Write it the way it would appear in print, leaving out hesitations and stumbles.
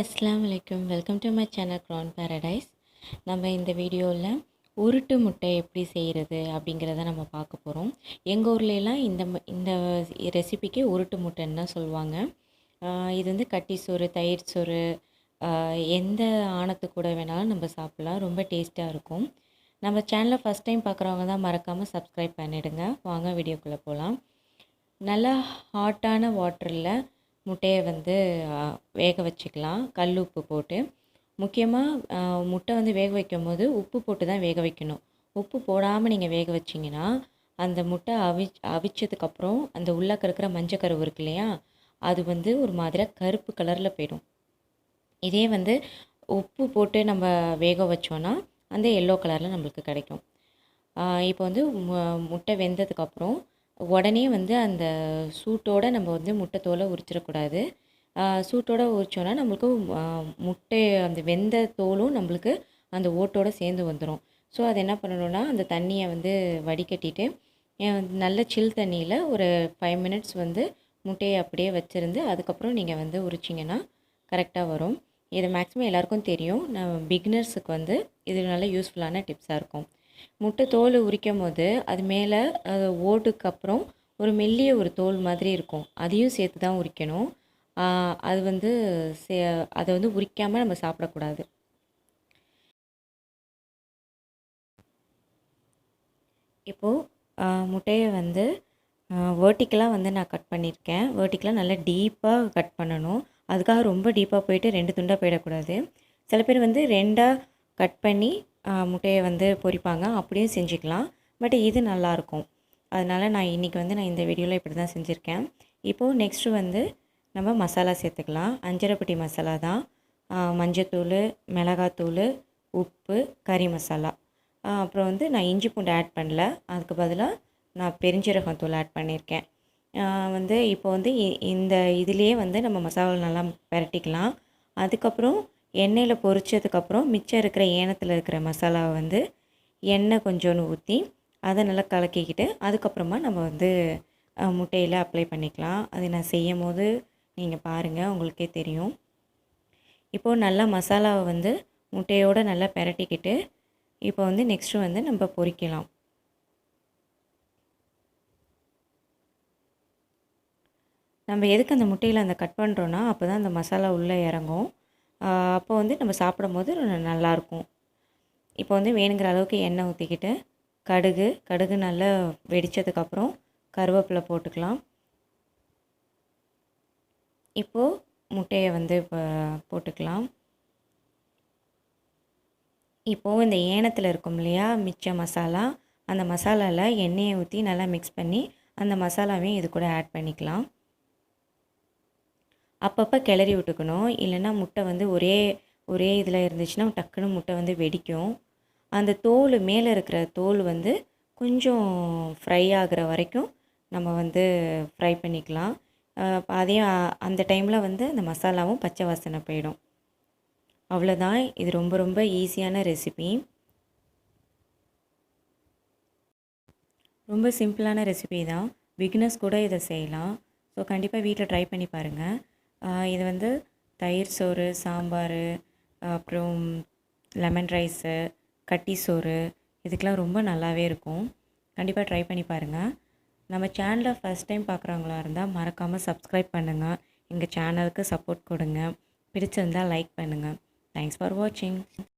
அஸ்ஸலாமு அலைக்கும். Welcome to my channel crown paradise. நம்ம இந்த வீடியோவில் உருட்டு முட்டை எப்படி செய்கிறது அப்படிங்கிறத நம்ம பார்க்க போகிறோம். எங்கள் ஊர்லெலாம் இந்த ரெசிபிக்கு உருட்டு முட்டைன்னு தான் சொல்லுவாங்க. இது வந்து கட்டி சோறு, தயிர் சோறு, எந்த ஆணத்து கூட வேணாலும் நம்ம சாப்பிட்லாம். ரொம்ப டேஸ்ட்டாக இருக்கும். நம்ம சேனலை ஃபஸ்ட் டைம் பார்க்குறவங்க தான் மறக்காமல் சப்ஸ்கிரைப் பண்ணிவிடுங்க. வாங்க வீடியோக்குள்ளே போகலாம். நல்லா ஹாட்டான வாட்டரில் முட்டையை வந்து வேக வச்சுக்கலாம், கல் உப்பு போட்டு. முக்கியமாக முட்டை வந்து வேக வைக்கும் போது உப்பு போட்டு தான் வேக வைக்கணும். உப்பு போடாமல் நீங்கள் வேக வச்சிங்கன்னா அந்த முட்டை அவிச்சதுக்கப்புறம் அந்த உள்ளக்க இருக்கிற மஞ்சக்கருவு இருக்கு இல்லையா, அது வந்து ஒரு மாதிரியாக கருப்பு கலரில் போயிடும். இதே வந்து உப்பு போட்டு நம்ம வேக வச்சோன்னா அந்த எல்லோ கலரில் நம்மளுக்கு கிடைக்கும். இப்போ வந்து முட்டை வெந்ததுக்கப்புறம் உடனே வந்து அந்த சூட்டோடு நம்ம வந்து முட்டை தோலை உரிச்சிடக்கூடாது. சூட்டோடு உரித்தோன்னா நம்மளுக்கு முட்டை அந்த வெந்த தோலும் நம்மளுக்கு அந்த ஓட்டோடு சேர்ந்து வந்துடும். ஸோ அது என்ன பண்ணணுன்னா, அந்த தண்ணியை வந்து வடிகட்டிட்டு நல்ல சில் தண்ணியில் ஒரு 5 மினிட்ஸ் வந்து முட்டையை அப்படியே வச்சுருந்து அதுக்கப்புறம் நீங்கள் வந்து உரிச்சிங்கன்னா கரெக்டாக வரும். இது மேக்ஸிமம் எல்லாேருக்கும் தெரியும். பிகினர்ஸுக்கு வந்து இது நல்ல யூஸ்ஃபுல்லான டிப்ஸாக இருக்கும். முட்டை தோல் உரிக்கும் போது அது மேலே ஓட்டுக்கு அப்புறம் ஒரு மெல்லிய ஒரு தோல் மாதிரி இருக்கும், அதையும் சேர்த்து தான் உரிக்கணும். அது வந்து அதை வந்து உரிக்காமல் நம்ம சாப்பிடக்கூடாது. இப்போது முட்டையை வந்து வேர்ட்டிக்கலாக வந்து நான் கட் பண்ணியிருக்கேன். வேர்ட்டிக்கலாக நல்லா டீப்பாக கட் பண்ணணும். அதுக்காக ரொம்ப டீப்பாக போயிட்டு 2 துண்டாக போயிடக்கூடாது. சில பேர் வந்து 2ஆக கட் பண்ணி முட்டையை வந்து பொரிப்பாங்க, அப்படியும் செஞ்சுக்கலாம். பட் இது நல்லாயிருக்கும். அதனால் நான் இன்றைக்கி வந்து இந்த வீடியோவில் இப்படி தான் செஞ்சுருக்கேன். இப்போது நெக்ஸ்ட்டு வந்து நம்ம மசாலா சேர்த்துக்கலாம். அஞ்சரைப்பட்டி மசாலா தான். மஞ்சத்தூள், மிளகாத்தூள், உப்பு, கறி மசாலா. அப்புறம் வந்து நான் இஞ்சி பூண்டு ஆட் பண்ணல, அதுக்கு பதிலாக நான் பெருஞ்சீரகத்தூள் ஆட் பண்ணியிருக்கேன். வந்து இப்போ வந்து இந்த இதுலேயே வந்து நம்ம மசாலா நல்லா பரட்டிக்கலாம். அதுக்கப்புறம் எண்ணெயில் பொரிச்சதுக்கப்புறம் மிச்சம் இருக்கிற ஏனத்தில் இருக்கிற மசாலாவை வந்து எண்ணெய் கொஞ்சோன்னு ஊற்றி அதை நல்லா கலக்கிக்கிட்டு அதுக்கப்புறமா நம்ம வந்து முட்டையில் அப்ளை பண்ணிக்கலாம். அது நான் செய்யும் போது நீங்கள் பாருங்கள், உங்களுக்கே தெரியும். இப்போது நல்லா மசாலாவை வந்து முட்டையோடு நல்லா பரட்டிக்கிட்டு இப்போ வந்து நெக்ஸ்ட்டு வந்து நம்ம பொரிக்கலாம். நம்ம எதுக்கு அந்த முட்டையில் அந்த கட் பண்ணுறோன்னா அப்போ தான் அந்த மசாலா உள்ளே இறங்கும். அப்போ வந்து நம்ம சாப்பிடும் போது நல்லாயிருக்கும். இப்போ வந்து வேணுங்கிற அளவுக்கு எண்ணெய் ஊற்றிக்கிட்டு கடுகு நல்லா வெடித்ததுக்கப்புறம் கருவேப்பிலை போட்டுக்கலாம். இப்போது முட்டையை வந்து போட்டுக்கலாம். இப்போது இந்த ஏனத்தில் இருக்கும் இல்லையா மிச்ச மசாலா, அந்த மசாலாவில் எண்ணெயை ஊற்றி நல்லா மிக்ஸ் பண்ணி அந்த மசாலாவையும் இது கூட ஆட் பண்ணிக்கலாம். அப்பப்போ கிளறி விட்டுக்கணும், இல்லைன்னா முட்டை வந்து ஒரே இதில் இருந்துச்சுன்னா டக்குன்னு முட்டை வந்து வெடிக்கும். அந்த தோல் மேலே இருக்கிற தோல் வந்து கொஞ்சம் ஃப்ரை ஆகிற வரைக்கும் நம்ம வந்து ஃப்ரை பண்ணிக்கலாம். அதையும் அந்த டைமில் வந்து அந்த மசாலாவும் பச்சை வாசனை போயிடும். அவ்வளோதான். இது ரொம்ப ரொம்ப ஈஸியான ரெசிபி, ரொம்ப சிம்பிளான ரெசிபி தான். பிகினர்ஸ் கூட இதை செய்யலாம். ஸோ கண்டிப்பாக வீட்டில் ட்ரை பண்ணி பாருங்கள். இது வந்து தயிர் சோறு, சாம்பார், அப்புறம் லெமன் ரைஸு, கட்டி சோறு, இதுக்கெலாம் ரொம்ப நல்லாவே இருக்கும். கண்டிப்பாக ட்ரை பண்ணி பாருங்கள். நம்ம சேனலை ஃபஸ்ட் டைம் பார்க்குறவங்களா இருந்தால் மறக்காமல் சப்ஸ்கிரைப் பண்ணுங்கள். எங்கள் சேனலுக்கு சப்போர்ட் கொடுங்க. பிடிச்சிருந்தால் லைக் பண்ணுங்கள். தேங்க்ஸ் ஃபார் வாட்சிங்.